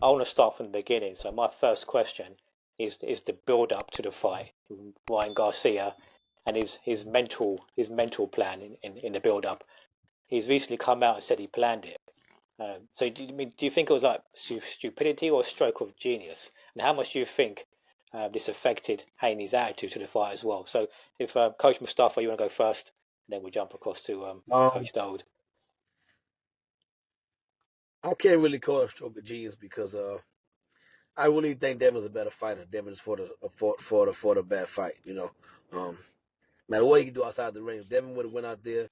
I want to start from the beginning. So my first question is the build up to the fight, Ryan Garcia, and his mental plan in the build up. He's recently come out and said he planned it. So do you think it was like stupidity or a stroke of genius? And how much do you think this affected Haney's attitude to the fight as well? So if Coach Mustafa, you want to go first, then we'll jump across to Um, Coach Dawud. I can't really call it stroke of genius because I really think Devin's a better fighter. Devin's for the bad fight. Um, matter what he can do outside the ring, if Devin would have went out there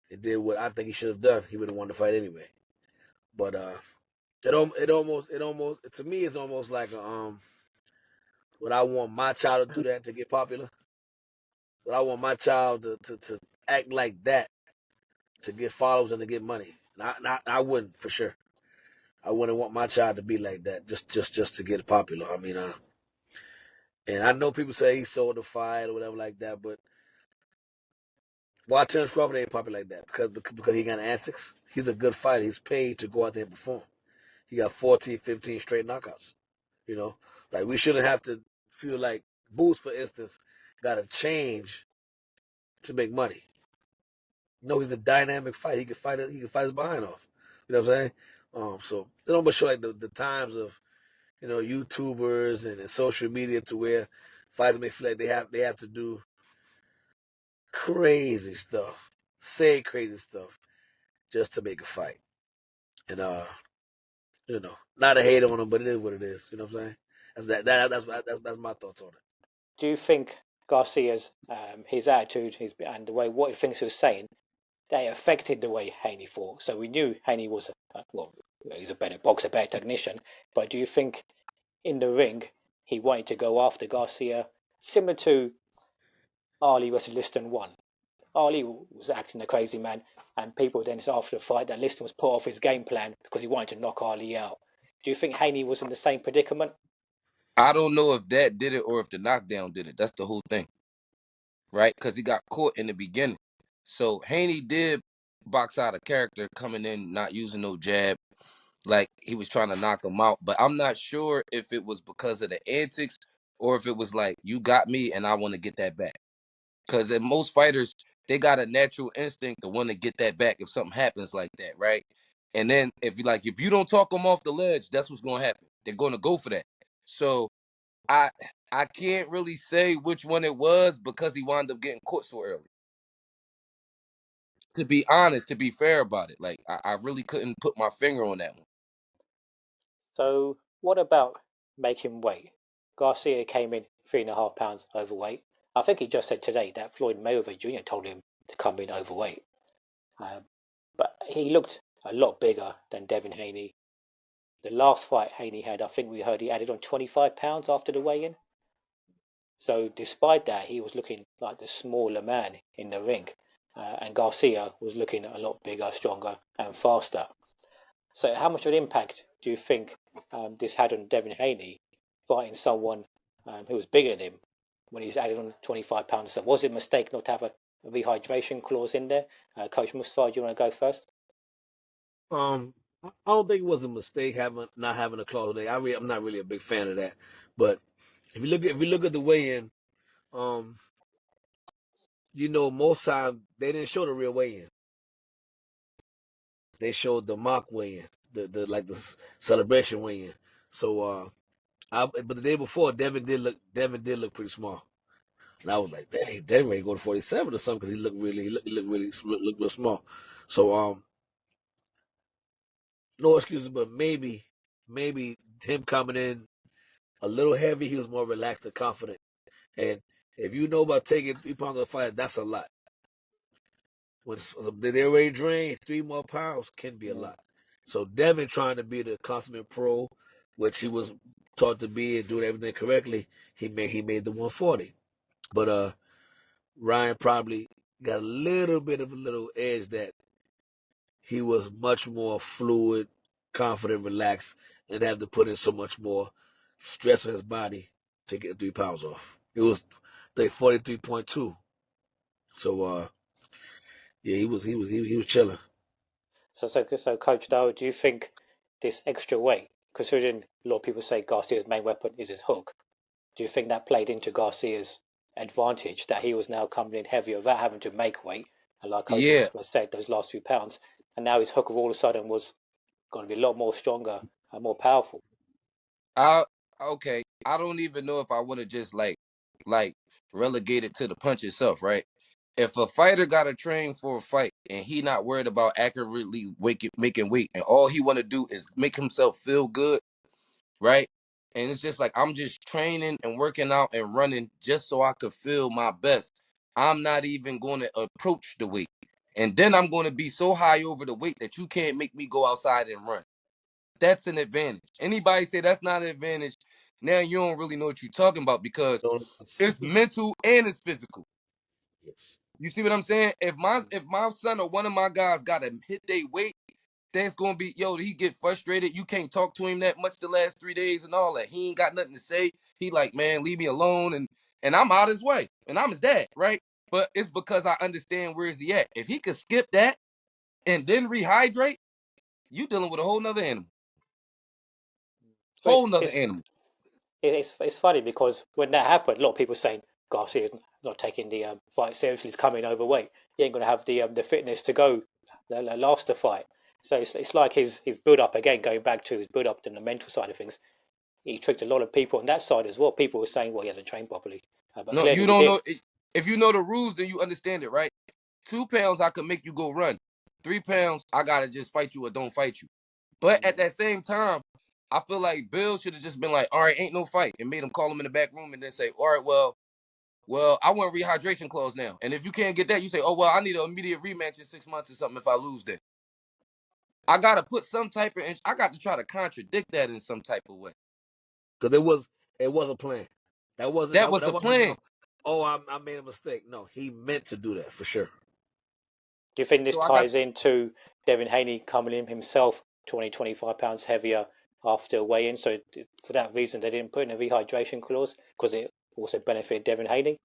and did what I think he should have done, he would have won the fight anyway. But it almost to me it's almost like would I want my child to do that to get popular? Would I want my child to act like that to get followers and to get money? Not I wouldn't for sure. I wouldn't want my child to be like that just to get popular. I mean, and I know people say he sold the fight or whatever like that, but why Terence Crawford ain't popular like that? Because he got antics. He's a good fighter. He's paid to go out there and perform. He got 14, 15 straight knockouts. You know, like we shouldn't have to feel like Boots, for instance, got to change to make money. No, he's a dynamic fight. He can fight. He can fight his behind off. You know what I'm saying? So it almost show like the times of YouTubers and social media to where fighters may feel like they have to do crazy stuff, say crazy stuff just to make a fight. And not a hate on him, but it is what it is. You know what I'm saying? That's my thoughts on it. Do you think Garcia's his attitude, his and the way what he thinks he was saying, they affected the way Haney fought? So we knew Haney was well, he's a better boxer, better technician. But do you think in the ring he wanted to go after Garcia, similar to Ali versus Liston one? Ali was acting a crazy man, and people then said after the fight that Liston was put off his game plan because he wanted to knock Ali out. Do you think Haney was in the same predicament? I don't know if that did it or if the knockdown did it. That's the whole thing, right? Because he got caught in the beginning. So Haney did box out a character coming in, not using no jab, like he was trying to knock him out. But I'm not sure if it was because of the antics or if it was like, you got me and I want to get that back. Because in most fighters, they got a natural instinct to want to get that back if something happens like that, right? And then if you don't talk them off the ledge, that's what's gonna happen. They're gonna go for that. So I I can't really say which one it was because he wound up getting caught so early. To be honest, to be fair about it, like I really couldn't put my finger on that one. So what about making weight? Garcia came in 3.5 pounds overweight. I think he just said today that Floyd Mayweather Jr. told him to come in overweight. Um, but he looked a lot bigger than Devin Haney. The last fight Haney had, I think we heard he added on 25 pounds after the weigh-in. So despite that, he was looking like the smaller man in the ring, and Garcia was looking a lot bigger, stronger, and faster. So how much of an impact do you think this had on Devin Haney fighting someone who was bigger than him when he's added on 25 pounds? So was it a mistake not to have a rehydration clause in there? Coach Mustafa, do you want to go first? I don't think it was a mistake having not having a clause today. I'm not really a big fan of that. But if you look at the weigh-in, um, most times they didn't show the real weigh-in. They showed the mock weigh-in, the celebration weigh-in. So, but the day before, Devin did look pretty small, and I was like, dang, Devin ready to go to 47 or something because he looked real small. So, no excuses, but maybe him coming in a little heavy, he was more relaxed and confident. And if you know about taking 3 pounds of a fight, that's a lot. When they're already drained, 3 more pounds can be a Mm. lot. So Devin trying to be the consummate pro, which he was taught to be and doing everything correctly, he made the 140. But Ryan probably got a little bit of a little edge that he was much more fluid, confident, relaxed, and had to put in so much more stress on his body to get 3 pounds off. It was I think 43.2. So yeah, he was chilling. So Coach Dow, do you think this extra weight considering a lot of people say Garcia's main weapon is his hook, do you think that played into Garcia's advantage that he was now coming in heavier without having to make weight? And like Coach Yeah, Mustafa said, those last few pounds, and now his hook of all of a sudden was going to be a lot more stronger and more powerful. I okay. I don't even know if I want to just like relegate it to the punch itself, right? If a fighter got to train for a fight and he not worried about accurately making weight, and all he want to do is make himself feel good, right? And it's just like I'm just training and working out and running just so I could feel my best. I'm not even going to approach the weight. And then I'm going to be so high over the weight that you can't make me go outside and run. That's an advantage. Anybody say that's not an advantage, now you don't really know what you're talking about because Don't. it's mental and it's physical. Yes. You see what I'm saying? If my son or one of my guys got to hit their weight, that's gonna be he get frustrated. You can't talk to him that much the last 3 days and all that. He ain't got nothing to say. He like, man, leave me alone, and I'm out his way, and I'm his dad, right? But it's because I understand where is he at. If he could skip that and then rehydrate, you dealing with a whole nother animal. But Whole nother animal. it's funny because when that happened, a lot of people saying Garcia's not taking the fight seriously. He's coming overweight. He ain't going to have the fitness to go last the fight. So it's like his build up again, going back to his build up to the mental side of things. He tricked a lot of people on that side as well. People were saying, well, he hasn't trained properly, but No, you clearly he don't did. know. If you know the rules, then you understand it, right? 2 pounds, I could make you go run. 3 pounds, I gotta just fight you or don't fight you. But at that same time, I feel like Bill should have just been like, all right, ain't no fight, and made him call him in the back room and then say, all right, well, I want rehydration clause now. And if you can't get that, you say, oh well, I need an immediate rematch in 6 months or something if I lose that. I gotta put some type of I got to try to contradict that in some type of way. Because it was a plan. That wasn't That that, was that the wasn't plan. no. Oh, I made a mistake. No, he meant to do that for sure. Do you think this So I got ties into Devin Haney coming in himself 20, 25 pounds heavier after weigh-in? So for that reason, they didn't put in a rehydration clause because it also benefited Devin Haney.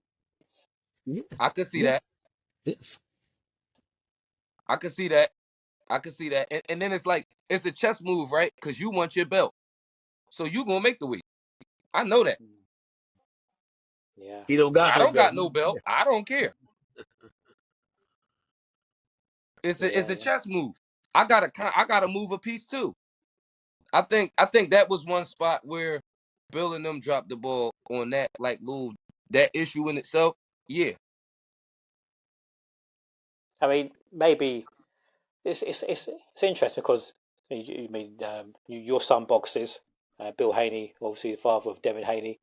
Yeah. I could see Yeah. that. Yes. I could see that. I could see that. And then it's like it's a chess move, right? Because you want your belt. So you gonna make the weight. I know that. Yeah, He don't got I no don't belt. got no belt. I don't care. It's a yeah. chess move. I gotta move a piece too. I think that was one spot where Bill and them dropped the ball on that that issue in itself. Yeah. I mean, maybe it's interesting because you mean your son boxes, Bill Haney, obviously the father of Devin Haney,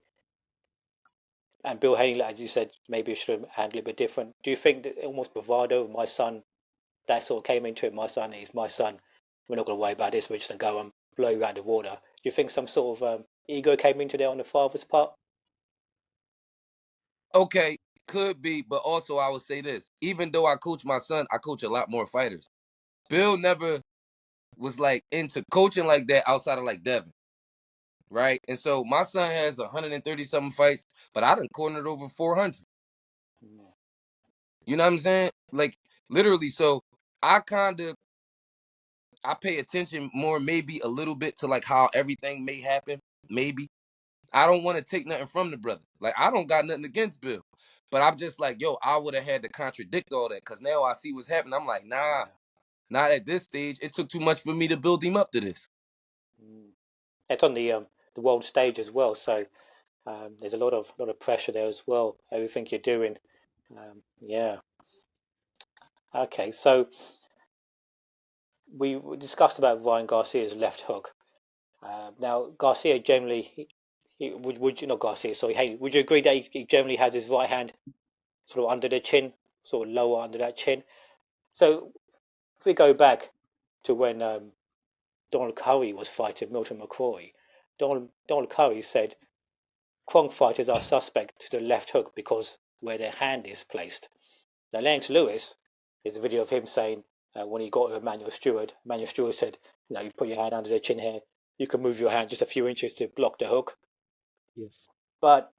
and Bill Haney, as you said, maybe should have handled it a bit different. Do you think that almost bravado of my son that sort of came into it? My son is my son. We're not going to worry about this. We're just going to go and blow you out the water. Do you think some sort of ego came into there on the father's part? Okay, could be, but also I would say this. Even though I coach my son, I coach a lot more fighters. Bill never was like into coaching like that outside of like Devin. Right? And so my son has 130 something fights, but I done cornered over 400. You know what I'm saying? Like literally. So I kind of I pay attention more, maybe a little bit to like how everything may happen. Maybe I don't want to take nothing from the brother. Like I don't got nothing against Bill, but I'm just like, yo, I would have had to contradict all that because now I see what's happening. I'm like, nah, Yeah. not at this stage. It took too much for me to build him up to this. It's on the world stage as well, so there's a lot of pressure there as well. Everything you're doing, yeah. Okay, so we discussed about Ryan Garcia's left hook. Now Garcia generally, would you not Garcia? Sorry, hey, would you agree that he generally has his right hand sort of under the chin, sort of lower under that chin? So if we go back to when Donald Curry was fighting Milton McCrory, Donald Curry said Kronk fighters are suspect to the left hook because where their hand is placed. Now, Lance Lewis, there's a video of him saying when he got with Manuel Stewart said, you put your hand under the chin here, you can move your hand just a few inches to block the hook. Yes. But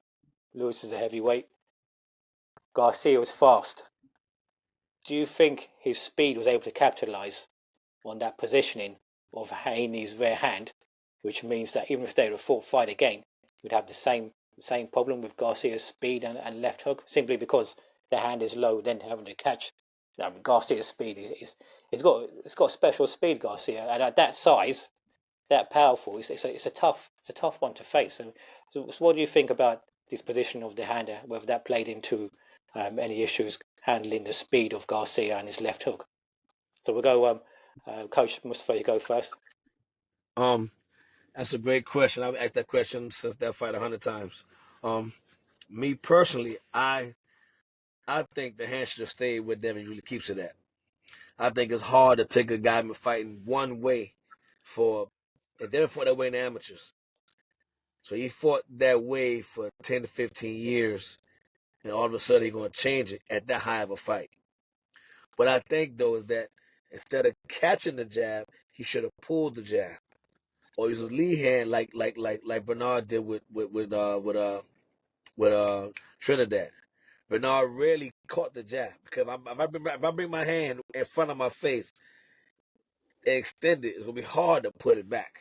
Lewis is a heavyweight. Garcia was fast. Do you think his speed was able to capitalize on that positioning of Haney's rear hand which means that even if they were a full fight again, we'd have the same problem with Garcia's speed and left hook, simply because the hand is low, then having to catch. I mean, Garcia's speed is it's got special speed, Garcia, and at that size, that powerful, it's a tough one to face. So what do you think about this position of the hander? Whether that played into any issues handling the speed of Garcia and his left hook? So we'll go, Coach Mustafa, you go first. Um, that's a great question. I've asked that question since that fight 100 times. Um, Me personally, I think the hand should have stayed where Devin usually keeps it at. I think it's hard to take a guy fighting one way for, and Devin fought that way in the amateurs. So he fought that way for 10 to 15 years, and all of a sudden he's going to change it at that high of a fight. What I think, though, is that instead of catching the jab, he should have pulled the jab or use his lead hand like Bernard did with Trinidad. Bernard rarely caught the jab because if I bring my hand in front of my face and extend it, it's gonna be hard to put it back.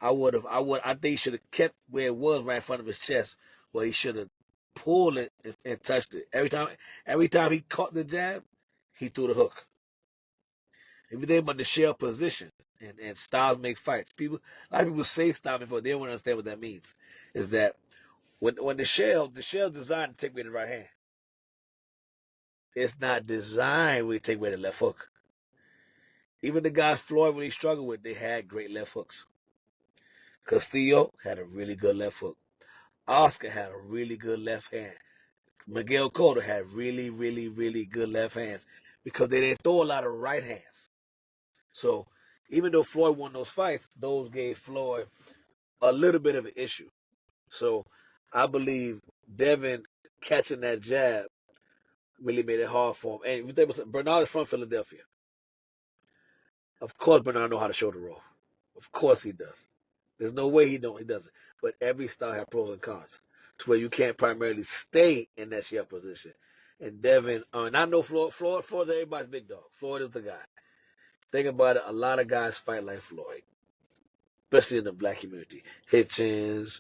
I think he should have kept where it was right in front of his chest, where he should have pulled it and touched it. Every time he caught the jab, he threw the hook. If you think about the shell position and styles make fights, a lot of people say style before they don't understand what that means. Is that when the shell designed to take away the right hand, it's not designed to take away the left hook. Even the guy Floyd, when he struggled with, they had great left hooks. Castillo had a really good left hook. Oscar had a really good left hand. Miguel Cotto had really, really, really good left hands because they didn't throw a lot of right hands. So even though Floyd won those fights, those gave Floyd a little bit of an issue. So I believe Devin catching that jab really made it hard for him. And Bernard is from Philadelphia. Of course, Bernard know how to shoulder roll. Of course he does. There's no way he don't. He doesn't. But every style has pros and cons to where you can't primarily stay in that shell position. And Devin, and I know Floyd's everybody's big dog. Floyd is the guy. Think about it. A lot of guys fight like Floyd, especially in the black community. Hitchens,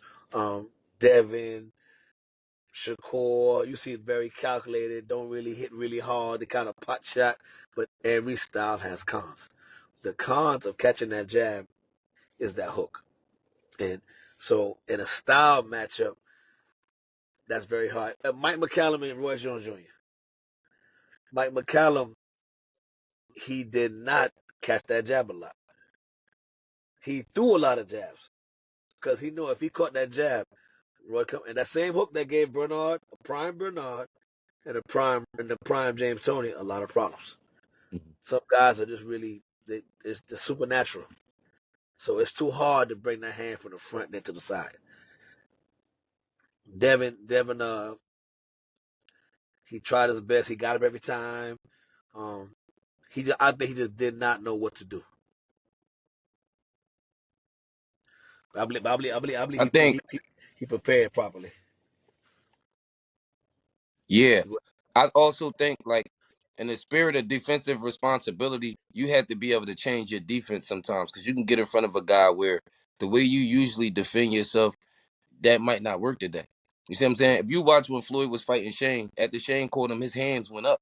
Devin, Shakur, you see it very calculated, don't really hit really hard, they kind of pot shot, but every style has cons. The cons of catching that jab is that hook. And so in a style matchup, that's very hard. Mike McCallum and Roy Jones Jr. Mike McCallum, he did not catch that jab a lot. He threw a lot of jabs because he knew if he caught that jab, and that same hook that gave Bernard, a prime Bernard, and the prime James Toney, a lot of problems. Mhm. Some guys are just really it's the supernatural. So it's too hard to bring that hand from the front then to the side. Devin, he tried his best. He got up every time. Um, I think he just did not know what to do. I believe I think, he prepared properly. yeah. I also think, like, in the spirit of defensive responsibility, you have to be able to change your defense sometimes because you can get in front of a guy where the way you usually defend yourself, that might not work today. You see what I'm saying? If you watch when Floyd was fighting Shane, after Shane caught him, his hands went up.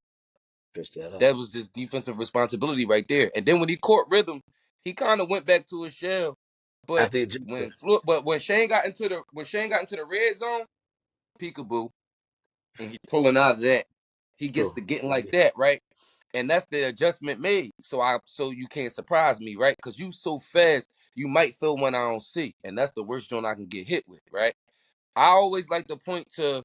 Pitch that up. That was his defensive responsibility right there. And then when he caught rhythm, he kind of went back to his shell. But After he jumped it. when Shane got into the red zone, peekaboo, and he pulling out of that, he gets True. to getting like that, right? And that's the adjustment made. So you can't surprise me, right? Because you so fast, you might feel one I don't see. And that's the worst joint I can get hit with, right? I always like to point to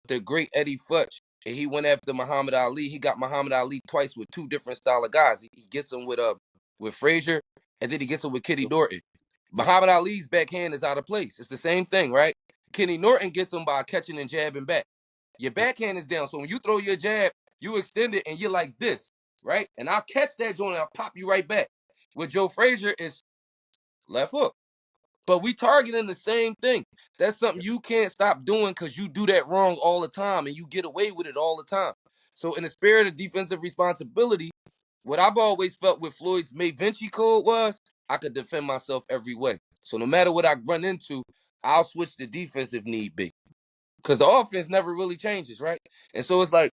the great Eddie Futch. And he went after Muhammad Ali. He got Muhammad Ali twice with two different style of guys. He gets him with Frazier, and then he gets him with Kenny Norton. Muhammad Ali's backhand is out of place. It's the same thing, right? Kenny Norton gets him by catching and jabbing back. Your backhand is down. So when you throw your jab, you extend it and you're like this, right? And I'll catch that joint and I'll pop you right back. With Joe Frazier, it's left hook. But we targeting the same thing. That's something you can't stop doing because you do that wrong all the time and you get away with it all the time. So in the spirit of defensive responsibility, what I've always felt with Floyd's May Vinci code was I could defend myself every way. So no matter what I run into, I'll switch the defense if need be. Because the offense never really changes, right? And so it's like,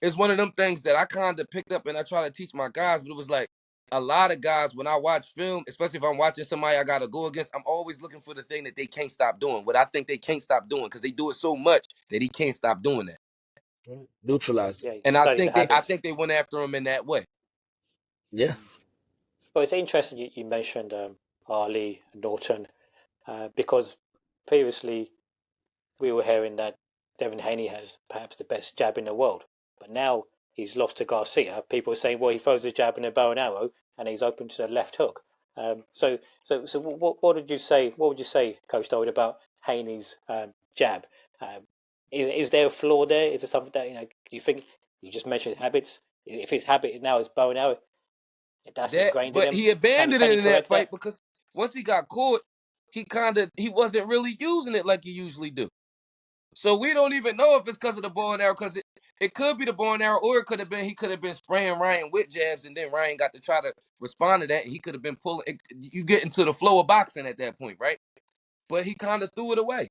it's one of them things that I kind of picked up and I try to teach my guys, but it was like a lot of guys, when I watch film, especially if I'm watching somebody I got to go against, I'm always looking for the thing that they can't stop doing, what I think they can't stop doing, because they do it so much that he can't stop doing that. Neutralize it. Yeah, And study the I habits. think they went after him in that way. Yeah. Well, it's interesting you mentioned Ali Norton because previously we were hearing that Devin Haney has perhaps the best jab in the world, but now he's lost to Garcia. People are saying, well, he throws a jab in a bow and arrow, and he's open to the left hook. So, what did you say? What would you say, Coach Dawud, about Haney's jab? Um, is there a flaw there? Is there something that you think you just mentioned habits? If his habit now is bow and arrow, that's ingrained in But him. he abandoned Can it he in that correct fight that? because once he got caught, he wasn't really using it like he usually do. So we don't even know if it's because of the bow and arrow, because it could be the bow and arrow, or it could have been he could have been spraying Ryan with jabs, and then Ryan got to try to respond to that, and he could have been pulling. You get into the flow of boxing at that point, right? But he kind of threw it away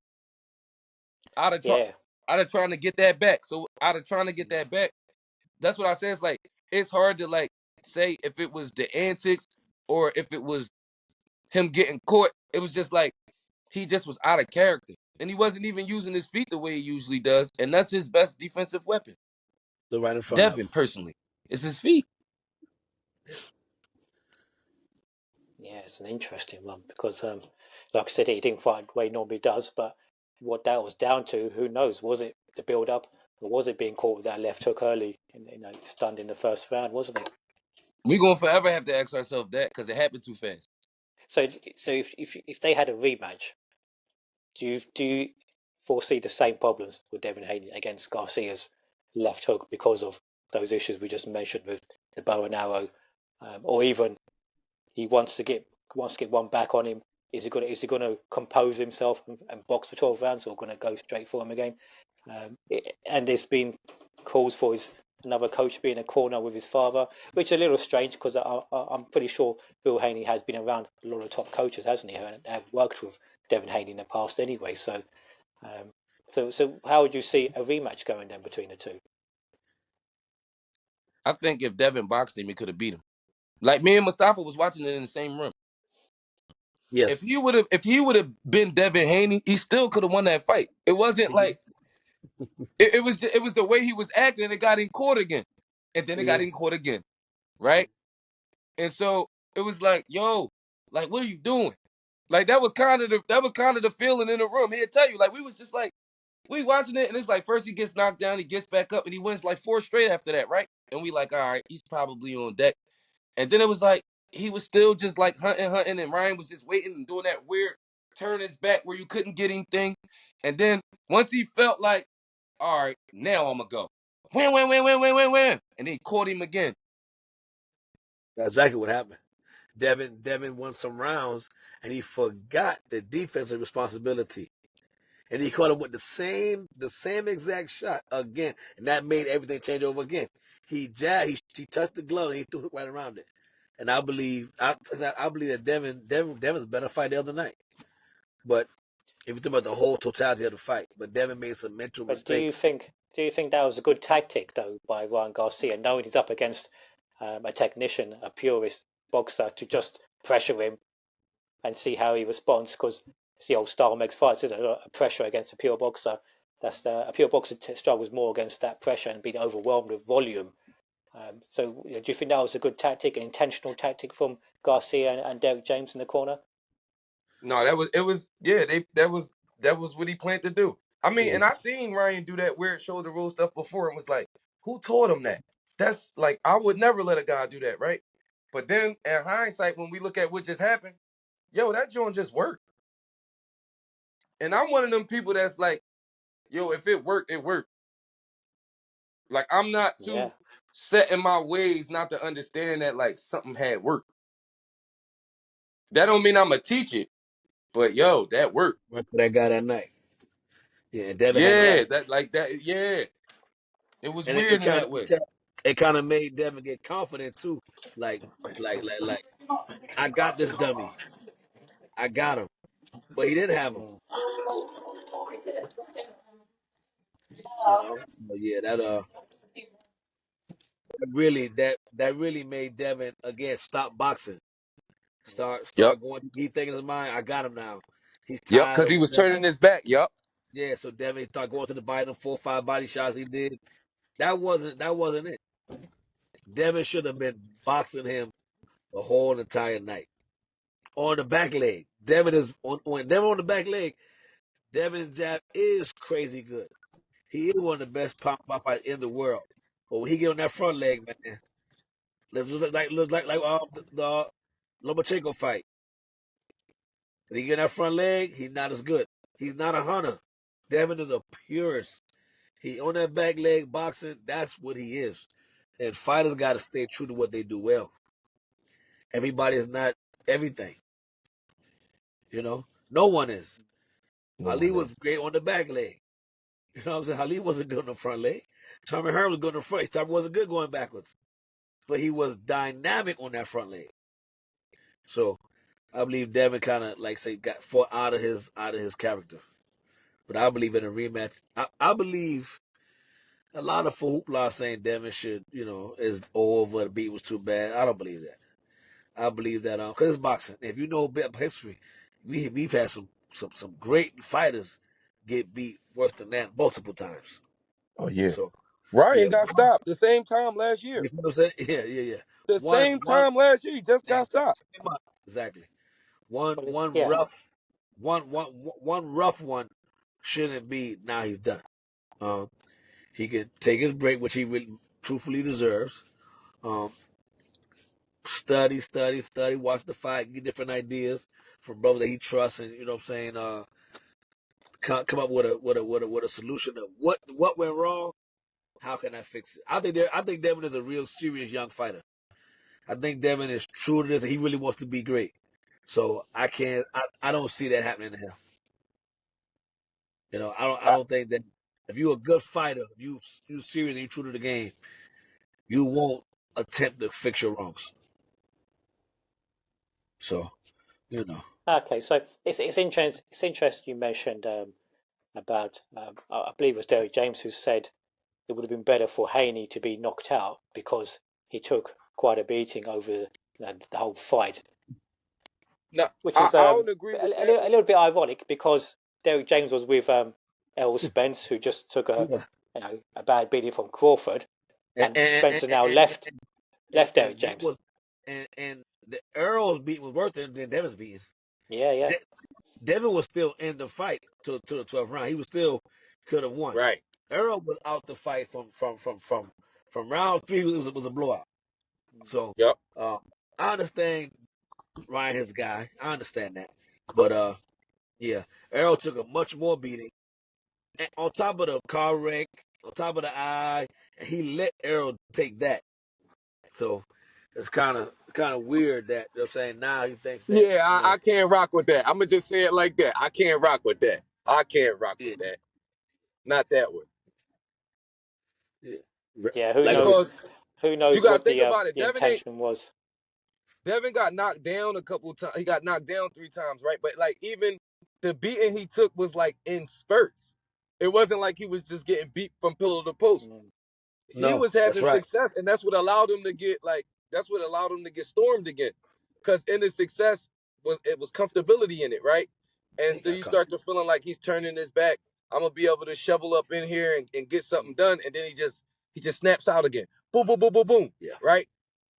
out of Yeah, trying to get that back. So out of trying to get that back, that's what I said. It's like it's hard to like say if it was the antics or if it was him getting caught. It was just like he just was out of character. And he wasn't even using his feet the way he usually does. And that's his best defensive weapon. The right in front of Devin, him. personally, it's his feet. yeah, it's an interesting one because, like I said, he didn't fight the way he normally does. But what that was down to, who knows? Was it the build-up, or was it being caught with that left hook early and stunned in the first round? Wasn't it? We gonna forever have to ask ourselves that because it happened too fast. So if they had a rematch, do you foresee the same problems with Devin Haney against Garcia's left hook because of those issues we just mentioned with the bow and arrow, or even he wants to get one back on him? Is he going to compose himself and box for 12 rounds, or going to go straight for him again? And there's been calls for another coach being a corner with his father, which is a little strange because I'm pretty sure Bill Haney has been around a lot of top coaches, hasn't he? And have worked with Devin Haney in the past anyway. Um, so how would you see a rematch going then between the two? I think if Devin boxed him, he could have beat him. Like me and Mustafa was watching it in the same room. If Yes. he would have been Devin Haney, he still could have won that fight. It wasn't like it was the way he was acting. It got in court again, and then it got in Yes. court again, right? And so it was like, yo, like, what are you doing? Like that was kind of the feeling in the room. He'd tell you, like, we was just like, we watching it, and it's like first he gets knocked down, he gets back up, and he wins like 4 straight after that, right? And we like, all right, he's probably on deck. And then it was like he was still just like hunting, and Ryan was just waiting and doing that weird turn his back where you couldn't get anything. And then once he felt like, all right, now I'm gonna go. Wham. And then he caught him again. That's exactly what happened. Devin won some rounds and he forgot the defensive responsibility. And he caught him with the same exact shot again. And that made everything change over again. He jabbed, he touched the glove and he threw it right around it. And I believe that Devin's a better fight the other night. But if you think about the whole totality of the fight, but Devin made some mental But do you mistakes. think do you think that was a good tactic though by Ryan Garcia, knowing he's up against a technician, a purist boxer, to just pressure him and see how he responds? Because it's the old style makes fights, isn't it? A pressure against a pure boxer. A pure boxer struggles more against that pressure and being overwhelmed with volume. So do you think that was a good tactic, an intentional tactic from Garcia and Derek James in the corner? No, that was what he planned to do. I mean, Yeah. and I seen Ryan do that weird shoulder roll stuff before and was like, who taught him that? That's like I would never let a guy do that, right? But then in hindsight, when we look at what just happened, yo, that joint just worked. And I'm one of them people that's like, yo, if it worked, it worked. Like I'm not Yeah. too set in my ways not to understand that like something had worked. That don't mean I'm gonna teach it, but yo, that worked. Went for that guy that night. Yeah, and Devin had no Yeah, Yeah. answer. that like that, yeah. It was And it weird in kind that of way. it kind of made Devin get confident too. Like, I got this dummy. I got him, but he didn't have him. Mm. You know, but yeah, that really made Devin again stop boxing. Yep. Start going. He thinking in his mind, I got him now. He's Yep. tired Because of he was whatever. turning his back. Yep. Yeah, so Devin start going to the body, them 4 or 5 body shots he did. That wasn't it. Devin should have been boxing him the whole entire night on the back leg. Devin is on Devin on the back leg. Devin's jab is crazy good. He is one of the best pop fighters in the world. But when he get on that front leg, man, look like the Lomachenko fight. When he get on that front leg, he's not as good. He's not a hunter. Devin is a purist. He on that back leg boxing. That's what he is. And fighters got to stay true to what they do well. Everybody is not everything. You know, no one is. No Ali one was is. great on the back leg. You know what I'm saying? Ali wasn't good on the front leg. Tommy Hearn was good on the front. Tommy wasn't good going backwards, but he was dynamic on that front leg. So I believe Devin kind of like say got fought out of his character. But I believe in a rematch. I believe a lot of hoopla saying Devin should, is over. The beat was too bad. I don't believe that. I believe that because it's boxing. If you know a bit of history, we've had some great fighters get beat worse than that multiple times. Oh yeah. So Ryan yeah, got stopped the same time last year. you know what I'm saying? Yeah. The One same one time last year, he just same got time, stopped. same month. Exactly. One Well, it's one yeah. rough one rough one shouldn't be. Now he's done. Um, he can take his break, which he really truthfully deserves. Um, study, watch the fight, get different ideas from brothers that he trusts, and you know what I'm saying. Come up with a solution of what went wrong. How can I fix it? I think Devin is a real serious young fighter. I think Devin is true to this, and he really wants to be great. So I can't. I don't see that happening to him. I don't think that if you're a good fighter, if you serious and you true to the game, you won't attempt to fix your wrongs. So you know, Okay, so it's interesting. It's interesting you mentioned about I believe it was Derek James who said it would have been better for Haney to be knocked out because he took quite a beating over the whole fight, No, which I, is I don't agree with that. a little bit ironic because Derek James was with Errol Spence, who just took yeah, a bad beating from Crawford, and and and Spencer now and, and, left Derek and that James. was and the Earl's beat was worse than Devin's beating. Yeah, yeah. De- Devin was still in the fight to the 12th round. He was still could have won. Right. Earl was out the fight from round 3. It was a blowout. So Yep. uh, I understand Ryan, his guy. I understand that, but yeah, Earl took a much more beating. And on top of the car wreck, on top of the eye, and he let Earl take that. So it's kind of weird that you know what I'm saying now he thinks that Yeah, I can't rock with that. I'm gonna just say it like that. I can't rock with that. I can't rock yeah with that. Not that way. yeah Yeah, like I said Because who you knows gotta what think about it. the intention was. Devin got knocked down a couple of times. He got knocked down 3 times, right? But like even the beating he took was like in spurts. It wasn't like he was just getting beat from pillar to post. Mm, He no, was that's having right. success, and that's what allowed him to get stormed again. Because in his success was comfortability in it, right? Yeah, And he so got you caught. start to feeling like he's turning his back. I'm gonna be able to shovel up in here and get something done, and then he just snaps out again. Boom, boom, boom, boom, boom. Yeah, Right?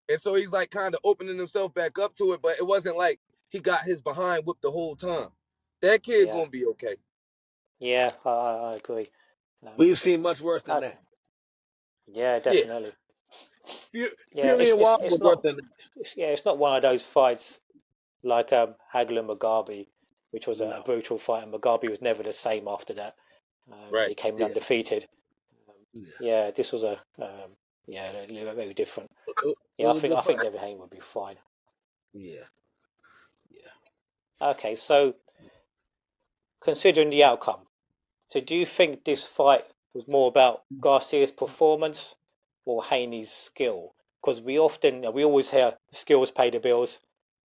And so he's like kind of opening himself back up to it, but it wasn't like he got his behind whipped the whole time. That kid yeah, gonna be okay. yeah, I agree. Um, we've seen much worse than okay, that. yeah, Yeah, definitely. Yeah, Fury and Wilder it's was worse not than that. yeah, it's not one of those fights like Hagler and Mugabe, which was a No, brutal fight, and Mugabe was never the same after that. He right. came in yeah, undefeated. Um, yeah. yeah, this was very different. It Yeah, was a good I think fight. Devin Haney would be fine. Yeah, yeah. Okay, so considering the outcome, so do you think this fight was more about Garcia's performance, or Haney's skill? Because we always hear skills pay the bills,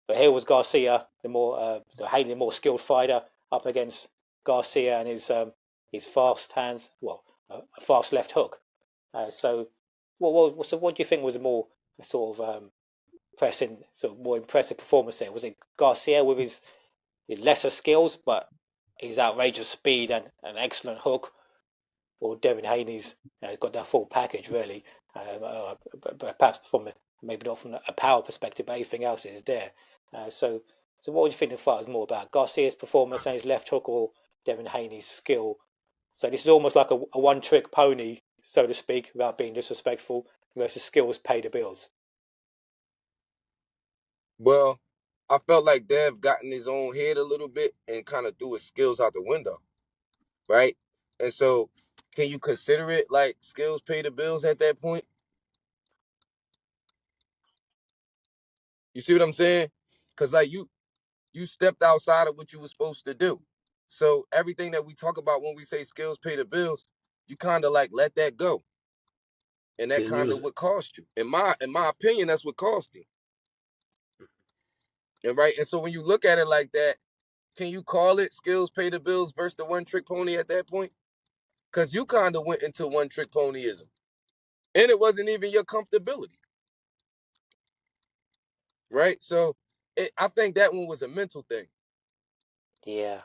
but here was Garcia, the Haney more skilled fighter, up against Garcia and his fast hands, a fast left hook. So, what do you think was a more sort of more impressive performance there? Was it Garcia with his lesser skills, but his outrageous speed and an excellent hook, or Devin Haney's got that full package really? But perhaps maybe not from a power perspective, but everything else is there. So, what do you think the fight was more about? Garcia's performance and his left hook, or Devin Haney's skill? So this is almost like a one-trick pony, so to speak, without being disrespectful, versus skills pay the bills. Well, I felt like Dev got in his own head a little bit and kind of threw his skills out the window, right? And so, can you consider it like skills pay the bills at that point? You see what I'm saying? Because like you stepped outside of what you were supposed to do. So everything that we talk about when we say skills pay the bills, you kind of like let that go, and that Didn't kind use of it. what cost you. In my opinion, that's what cost him. And right, and so when you look at it like that, can you call it skills pay the bills versus the one trick pony at that point? Because you kind of went into one trick ponyism, and it wasn't even your comfortability, right? So I think that one was a mental thing Yeah,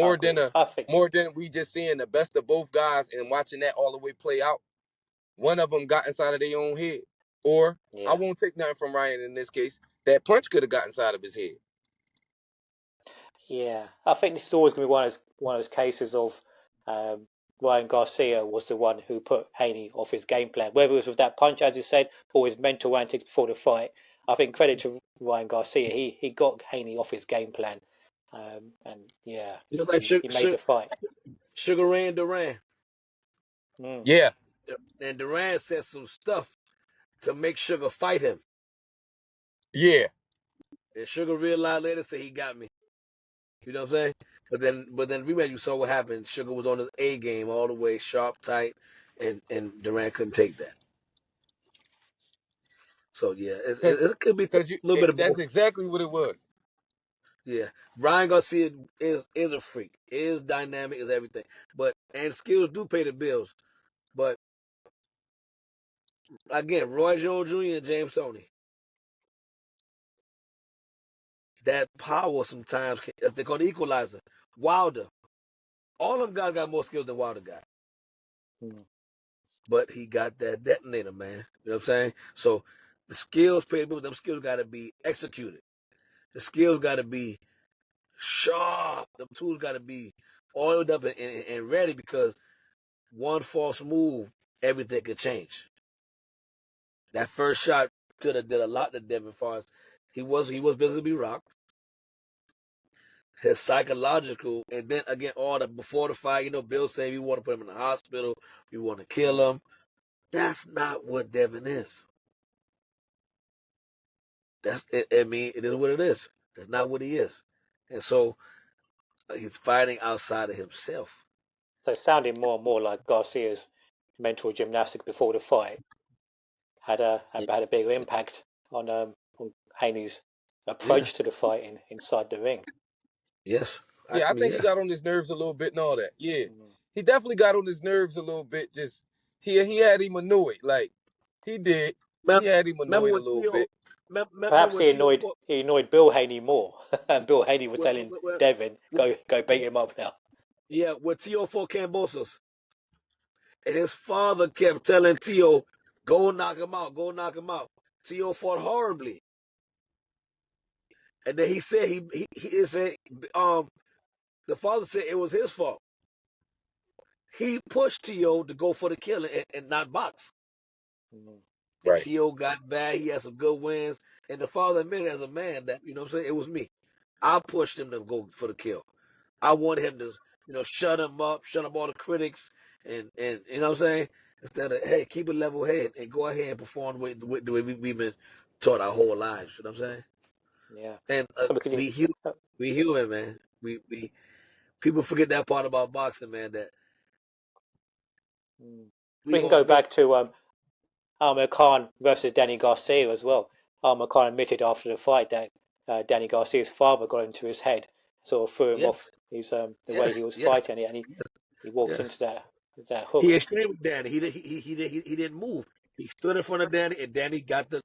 I more than agree. a more than we just seeing the best of both guys and watching that all the way play out. One of them got inside of their own head, or I Yeah, won't take nothing from Ryan in this case. That punch could have got inside of his head. yeah. I think this is always going to be one of those cases of um, Ryan Garcia was the one who put Haney off his game plan, whether it was with that punch, as you said, or his mental antics before the fight. I think credit to Ryan Garcia, he got Haney off his game plan, and yeah, It was like he made the fight. Sugar Ray and Duran. Mm, Yeah, And Duran said some stuff to make Sugar fight him. yeah, And Sugar realized later, say he got me. You know what I'm saying? But then rematch, you saw what happened. Sugar was on his A game all the way, sharp, tight, and Durant couldn't take that. So yeah, it could be a because little bit of that's both. exactly what it was. Yeah, Ryan Garcia is a freak, is dynamic, is everything. And skills do pay the bills. But again, Roy Jones Jr. and James Toney, that power sometimes they call the equalizer. Wilder, all them guys got more skills than Wilder got. mm. But he got that detonator, man. You know what I'm saying? So the skills pay the bill, them skills got to be executed. The skills got to be sharp. The tools got to be oiled up and ready because one false move, everything could change. That first shot could have did a lot to Devin as he was visibly rocked. His psychological, and then again, all the before the fight, Bill saying we want to put him in the hospital, we want to kill him. That's not what Devin is. That's it. I mean, it is what it is. That's not what he is, and so he's fighting outside of himself. So it sounded more and more like Garcia's mental gymnastics before the fight had a bigger impact on Haney's Yeah. approach to the fight inside the ring. Yes. I Yeah, I mean, think he yeah. got on his nerves a little bit and all that. Yeah, Mm. he definitely got on his nerves a little bit. Just he had him annoyed. Like he did. He had him Remember annoyed a when little Tio? bit. Remember Perhaps when Tio fought? he annoyed Bill Haney more, and Bill Haney was When, telling when, Devin, when, "Go beat him up now." yeah, when Tio fought Cambosos, and his father kept telling Tio, "Go knock him out, go knock him out." Tio fought horribly, and then he said he said the father said it was his fault. He pushed Tio to go for the kill and not box. Mm. And Right. Tio got bad. He had some good wins. And the father admitted as a man that, what I'm saying, it was me. I pushed him to go for the kill. I wanted him to, shut him up, shut up all the critics, and you know what I'm saying? Instead of, hey, keep a level head and go ahead and perform the way we've been taught our whole lives. You know what I'm saying? Yeah. And But can you, uh, we human, man. We people forget that part about boxing, man. That mm. we We can gonna go make back to Amir Khan versus Danny Garcia as well. Amir Khan admitted after the fight that Danny Garcia's father got into his head, sort of threw him off Yes, his the way he yes, was yes, fighting it, and he walked yes. into that He hook. exchanged with Danny. He didn't move. He stood in front of Danny, and Danny got the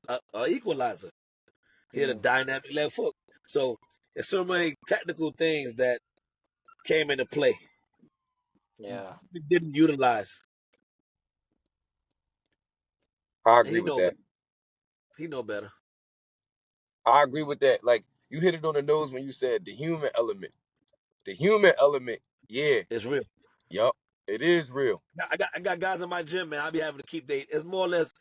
equalizer. He had a Mm, dynamic left hook. So there's so many technical things that came into play. yeah. He didn't utilize. I And agree he with know that. better. He know better. I agree with that. Like you hit it on the nose when you said the human element. The human element, yeah, It's real. yup, it is real. I got guys in my gym, man. I be having to keep they. It's more or less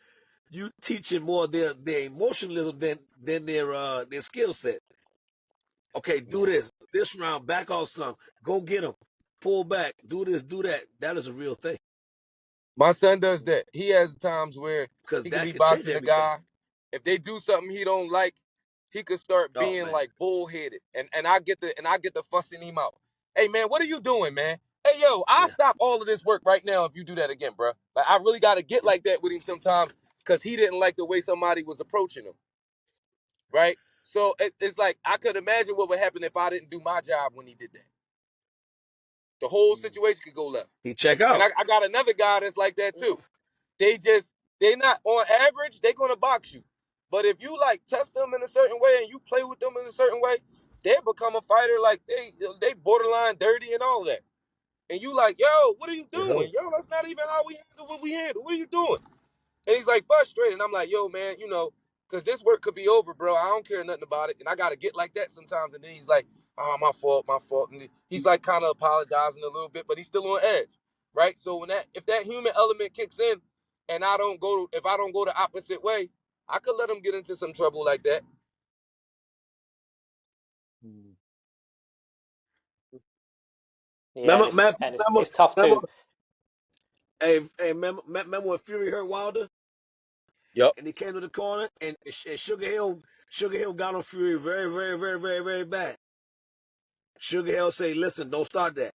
you teaching more their emotionalism than their skill set. Okay, do Yeah. this round, back off some, go get him, pull back, do this, do that. That is a real thing My son does that. He has times where because he could that be could change boxing a everything. guy. If they do something he don't like, he could start Oh being man, like bullheaded. And I get the fussing him out. Hey man, what are you doing, man? Hey yo, I'll yeah. stop all of this work right now if you do that again, bro. Like I really gotta get like that with him sometimes because he didn't like the way somebody was approaching him, right? So it's like I could imagine what would happen if I didn't do my job when he did that. The whole Mm, situation could go left. He check And out. I got another guy that's like that too. They not on average, they're gonna box you. But if you like test them in a certain way and you play with them in a certain way, they become a fighter like they borderline dirty and all that. And you like, yo, what are you Yes, sir. doing? Yo, that's not even how we handle what we handle. What are you doing? And he's like frustrated. And I'm like, yo, man, because this work could be over, bro. I don't care nothing about it. And I gotta get like that sometimes. And then he's like, oh, my fault, my fault. And he's like kind of apologizing a little bit, but he's still on edge. Right? So if that human element kicks in and if I don't go the opposite way, I could let him get into some trouble like that. mm. Yeah, and Remember, it's man, and remember, it's tough remember, to. remember when Fury hurt Wilder Yep. and he came to the corner and Sugar Hill got on Fury very, very, very, very, very bad. Sugar Hill say, listen, don't start that.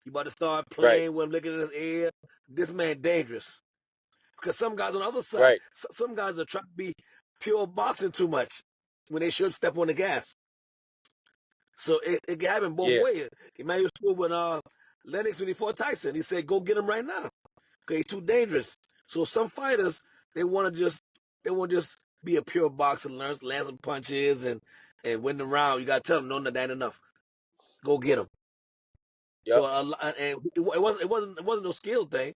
You about to start Right. playing with him, looking in his ear. This man dangerous. Because some guys on the other side, Right. some guys are trying to be pure boxing too much when they should step on the gas. So it can happen both Yeah. ways. Emmanuel Smooth with Lennox when he fought Tyson. He said, go get him right now. Okay, he's too dangerous. So some fighters, they want to just be a pure boxer, land some punches and win the round. You got to tell them, no, that ain't enough. Go get him. Yep. So and it wasn't no skill thing.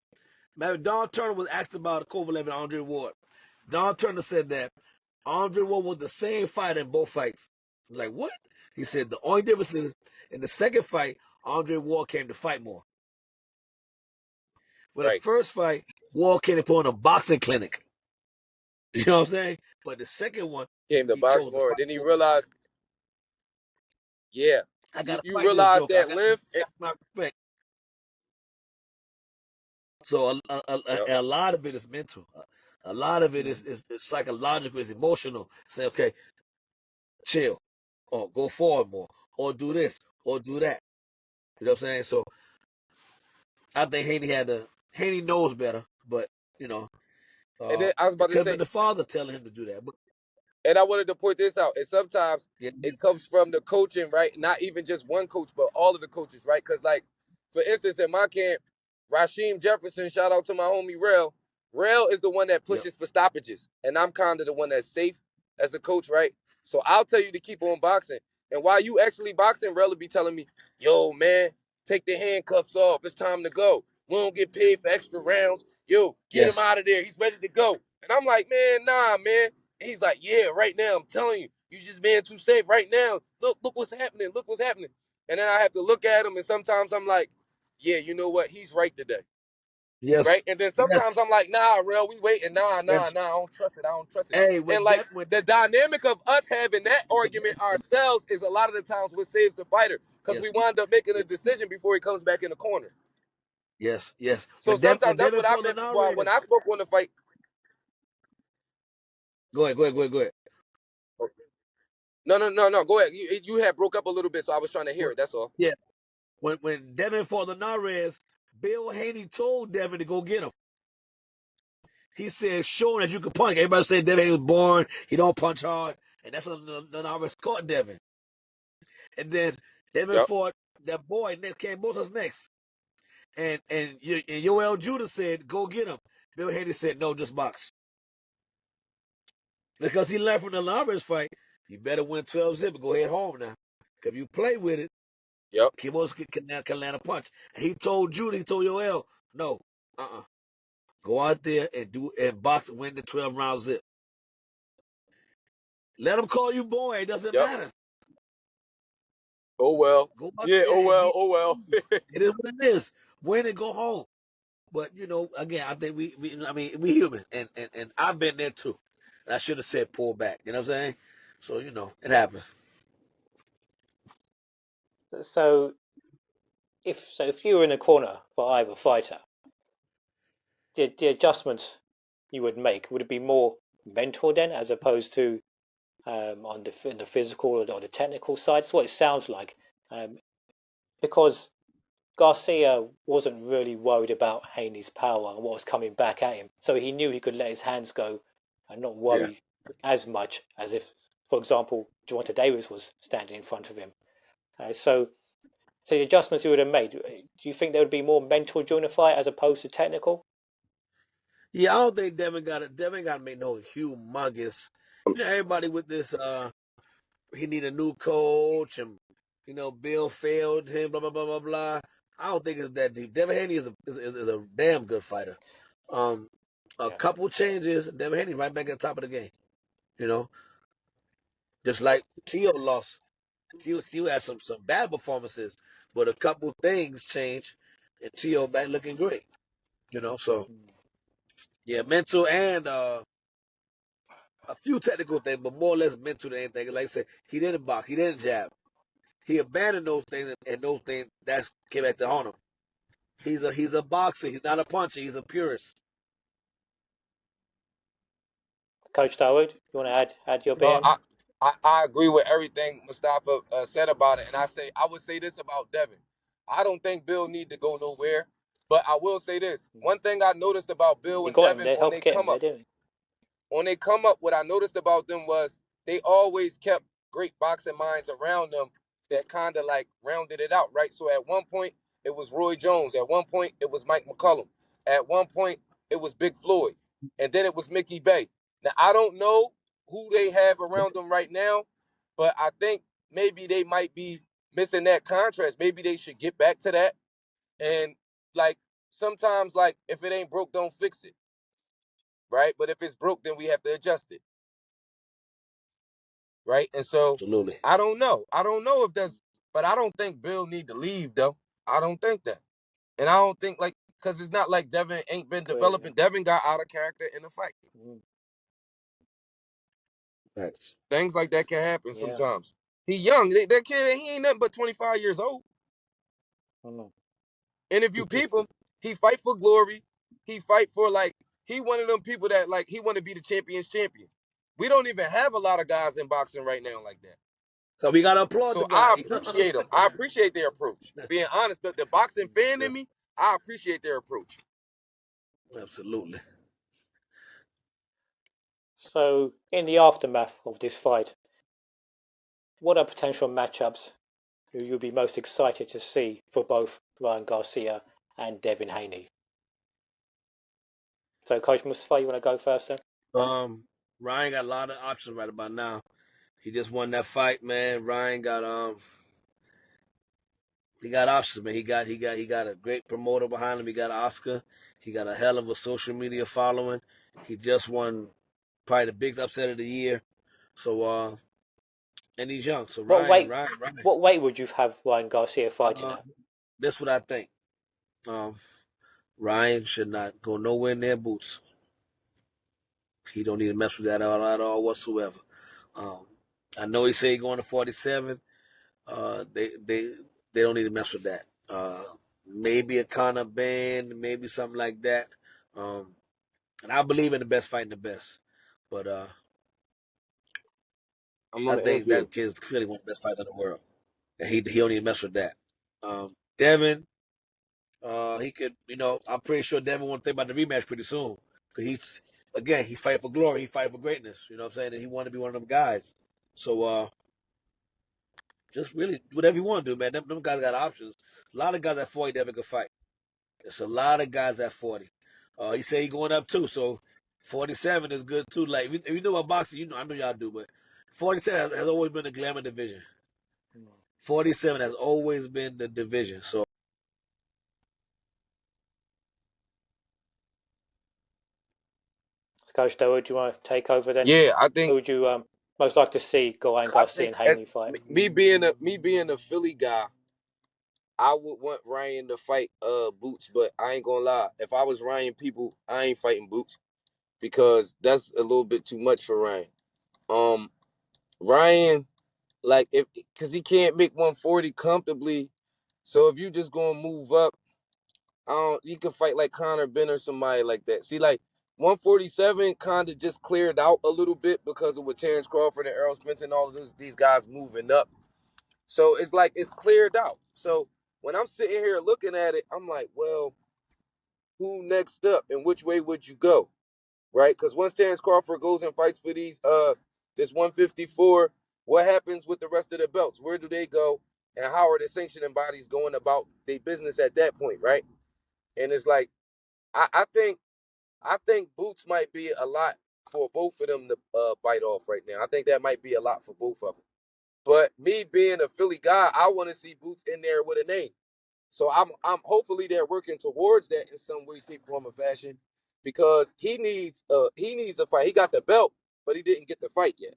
Maybe Don Turner was asked about Kovalev and Andre Ward. Don Turner said that Andre Ward was the same fighter in both fights. I was like, what? He said the only difference is in the second fight, Andre Ward came to fight more. For the Right. first fight, Ward came to put on a boxing clinic. You know what I'm saying? But the second one, Came to he box chose to more. fight Then he more. realized, yeah, I got to you fight this realize joker. I that got length. my respect. So Yep. a lot of it is mental. A lot of it Mm, is psychological, it's emotional. Say, okay, chill, or go forward more, or do this, or do that. You know what I'm saying? So I think Haney knows better, but you know, And then I was it about to could have say, been the father telling him to do that. But and I wanted to point this out. And sometimes yeah, it comes from the coaching, right? Not even just one coach, but all of the coaches, right? Because, like, for instance, in my camp, Rasheem Jefferson, shout out to my homie Rel. Rel is the one that yep, pushes for stoppages. And I'm kind of the one that's safe as a coach, right? So I'll tell you to keep on boxing. And while you actually boxing, Rel will be telling me, yo, man, take the handcuffs off. It's time to go. We don't get paid for extra rounds. Yo, get him yes, out of there. He's ready to go. And I'm like, man, nah, man. He's like, yeah, right now, I'm telling you, you just being too safe right now. Look what's happening. Look what's happening. And then I have to look at him, and sometimes I'm like, yeah, you know what? He's right today. Right? yes, And then yes, sometimes I'm like, nah, real, we waiting. Nah, yes. I don't trust it. I don't trust it. Hey, And like when the dynamic of us having that argument ourselves is a lot of the times what saves the fighter because we yes, wind up making a yes, decision before he comes back in the corner. yes, yes. So When sometimes that's Devin what I fought meant when Linares, I spoke on the fight. go ahead. No. Go ahead. You had broke up a little bit, so I was trying to hear When, it. That's all. yeah, when Devin fought Linares, Bill Haney told Devin to go get him. He said, showing that you can punch. Everybody said Devin Haney was born. He don't punch hard. And that's what the novice caught Devin. And then Devin Yep. fought that boy next, came Bosa's next. And Yoel Judah said, go get him. Bill Haney said, no, just box. Because he learned from the novice fight, you better win 12-zip and go ahead home now. Because if you play with it, Yep. Kimbo's can land a punch. And he told Judah, he told Yoel, no, go out there and box and win the 12 round zip. Let him call you boy. It doesn't Yep. matter. Oh well. Go out Yeah. there Oh and well. get. Oh well. It is what it is. Win and go home. But again, I think we human, and I've been there too. And I should have said pull back. You know what I'm saying? So it happens. So if you were in a corner for either fighter, the adjustments you would make, would it be more mental then, as opposed to on the physical or the technical side? It's what it sounds like, because Garcia wasn't really worried about Haney's power and what was coming back at him, so he knew he could let his hands go and not Yeah. worry as much as if, for example, Gervonta Davis was standing in front of him. So the adjustments you would have made, do you think there would be more mental during the fight as opposed to technical? Yeah, I don't think Devin got it. Devin got to make no humongous. I'm Everybody with this. He need a new coach, and Bill failed him. Blah blah blah blah blah. I don't think it's that deep. Devin Haney is a damn good fighter. A Yeah. couple changes, Devin Haney right back at the top of the game. You know, just like Tio lost. Tio had some bad performances, but a couple things changed, and Tio back looking great. So Mm. yeah, mental and a few technical things, but more or less mental than anything. Like I said, he didn't box, he didn't jab. He abandoned those things, and those things that came back to haunt him. He's a boxer. He's not a puncher. He's a purist. Coach Dawud, you want to add your No, BM? I agree with everything Mustafa said about it, and I would say this about Devin. I don't think Bill need to go nowhere, but I will say this. One thing I noticed about Bill He and got him Devin there, helped get him there, didn't what I noticed about them was they always kept great boxing minds around them that kind of like rounded it out, right? So at one point it was Roy Jones, at one point it was Mike McCullum, at one point it was Big Floyd, and then it was Mickey Bay. Now I don't know who they have around them right now, but I think maybe they might be missing that contrast. Maybe they should get back to that. And like sometimes, like if it ain't broke, don't fix it, right? But if it's broke, then we have to adjust it, right? And so Absolutely. I don't know. I don't know if that's, but I don't think Bill need to leave though. I don't think that, and I don't think like because it's not like Devin ain't been he? Agree. developing. Devin got out of character in the fight. Mm. Right. Things like that can happen Yeah. sometimes. He young. That kid, he ain't nothing but 25 years old. Mm. And if you peep him, he fight for glory. He fight for like he one of them people that like he want to be the champion's champion. We don't even have a lot of guys in boxing right now like that. So we gotta applaud So the I guy. appreciate them. I appreciate their approach. Being honest, the boxing fan in me, I appreciate their approach. Absolutely. So, in the aftermath of this fight, what are potential matchups who you'll be most excited to see for both Ryan Garcia and Devin Haney? So, Coach Mustafa, you want to go first then? Ryan got a lot of options right about now. He just won that fight, man. Ryan got he got options, man. He got a great promoter behind him. He got Oscar. He got a hell of a social media following. He just won probably the big upset of the year. So and he's young. So What Ryan, weight? Ryan, Ryan. What weight would you have Ryan Garcia fighting Uh, at? that's what I think. Um, Ryan should not go nowhere near Boots. He don't need to mess with that at all whatsoever. Um, I know he said he going to 47. They don't need to mess with that. Maybe a Connor band, maybe something like that. Um, and I believe in the best fighting the best, but I'm on I the think infield. that kid's clearly one of the best fighters in the world, and he don't need to mess with that. Devin, he could, I'm pretty sure Devin won't think about the rematch pretty soon Because he's fighting for glory. He's fighting for greatness. You know what I'm saying? And he wanted to be one of them guys. So just really whatever you want to do, man. Them guys got options. A lot of guys at 40 never could fight. There's a lot of guys at 40. He said he going up too, so 47 is good too. Like if you know about boxing, I know y'all do, but 47 has always been the glamour division. 47 has always been the division. So Coach Dawud, do you want to take over then? Yeah, I Who think would you most like to see Ryan I Garcia think and as Haney fight? me being a Philly guy, I would want Ryan to fight Boots, but I ain't gonna lie. If I was Ryan, people, I ain't fighting Boots because that's a little bit too much for Ryan. Um, Ryan, like if because he can't make 140 comfortably, so if you just gonna move up, you can fight like Conor Ben or somebody like that. See, like 147 kind of just cleared out a little bit because of with Terrence Crawford and Errol Spence and all of these guys moving up. So it's like it's cleared out. So when I'm sitting here looking at it, I'm like, well, who next up and which way would you go? Right? Because once Terrence Crawford goes and fights for this 154, what happens with the rest of the belts? Where do they go? And how are the sanctioning bodies going about their business at that point, right? And it's like I think Boots might be a lot for both of them to bite off right now. I think that might be a lot for both of them. But me being a Philly guy, I want to see Boots in there with a name. So I'm hopefully they're working towards that in some way, shape, form, or fashion, because he needs a fight. He got the belt, but he didn't get the fight yet.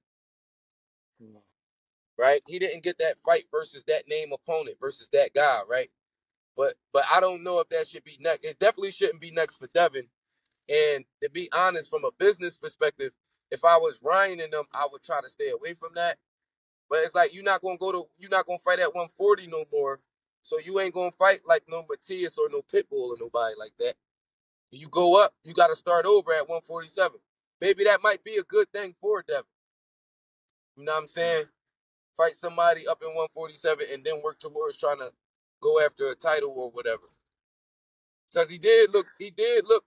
Right? He didn't get that fight versus that name opponent versus that guy, right? But I don't know if that should be next. It definitely shouldn't be next for Devin. And to be honest, from a business perspective, if I was Ryan and them, I would try to stay away from that. But it's like you're not gonna fight at 140 no more. So you ain't gonna fight like no Matias or no Pitbull or nobody like that. You go up, you gotta start over at 147. Maybe that might be a good thing for Devin. You know what I'm saying? Fight somebody up in 147 and then work towards trying to go after a title or whatever. Because he did look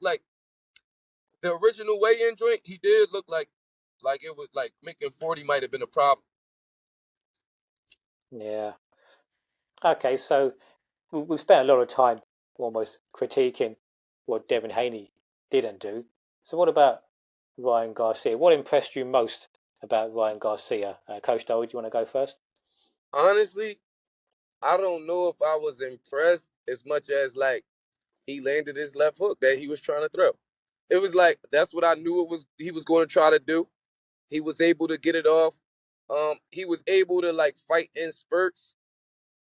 like the original weigh-in joint. He did look like it was like making 40 might have been a problem. Yeah. Okay, so we've spent a lot of time almost critiquing what Devin Haney didn't do. So what about Ryan Garcia? What impressed you most about Ryan Garcia? Coach Dawud, do you want to go first? Honestly, I don't know if I was impressed as much as like he landed his left hook that he was trying to throw. It was like that's what I knew it was he was going to try to do. He was able to get it off. He was able to like fight in spurts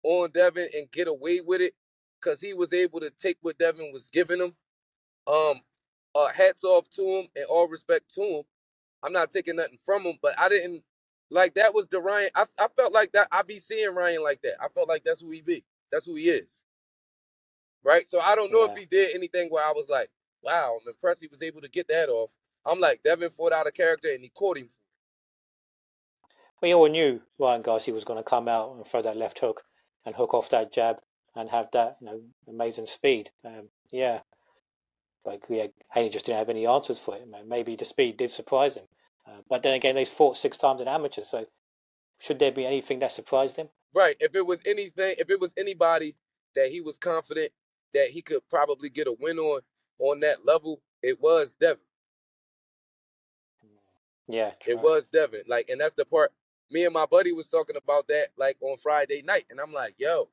on Devin and get away with it because he was able to take what Devin was giving him. Um, hats off to him and all respect to him. I'm not taking nothing from him, but I didn't like that was the Ryan. I felt like that. I be seeing Ryan like that. I felt like that's who he be. That's who he is. Right. So I don't know if Yeah. he did anything where I was like, wow, I'm impressed he was able to get that off. I'm like, Devin fought out of character and he caught him. We all knew Ryan Garcia was going to come out and throw that left hook and hook off that jab and have that amazing speed. Yeah, but yeah, Haney just didn't have any answers for it. Maybe the speed did surprise him, but then again, they fought 6 times in amateur. So should there be anything that surprised him? Right. If it was anybody that he was confident that he could probably get a win on that level, it was Devin. Yeah, It true. was Devin. Like, and that's the part. Me and my buddy was talking about that like on Friday night, and I'm like, yo,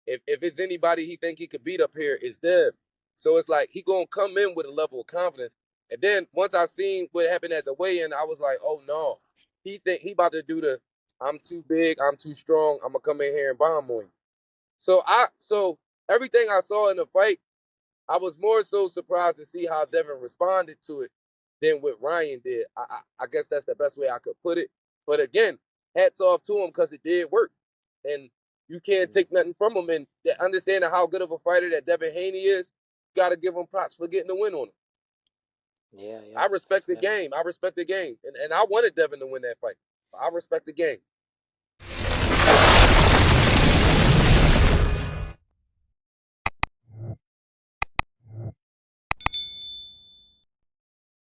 if it's anybody he think he could beat up here, it's Dev. So it's like he gonna come in with a level of confidence. And then once I seen what happened at the weigh-in, I was like, oh no, he think he about to do the I'm too big, I'm too strong, I'm gonna come in here and bomb on you. So everything I saw in the fight, I was more so surprised to see how Devin responded to it than what Ryan did. I guess that's the best way I could put it. But again, hats off to him because it did work, and you can't take nothing from him. And understanding how good of a fighter that Devin Haney is, you got to give him props for getting the win on him. Yeah, yeah, I respect the definitely. game. I respect the game, and I wanted Devin to win that fight. I respect the game.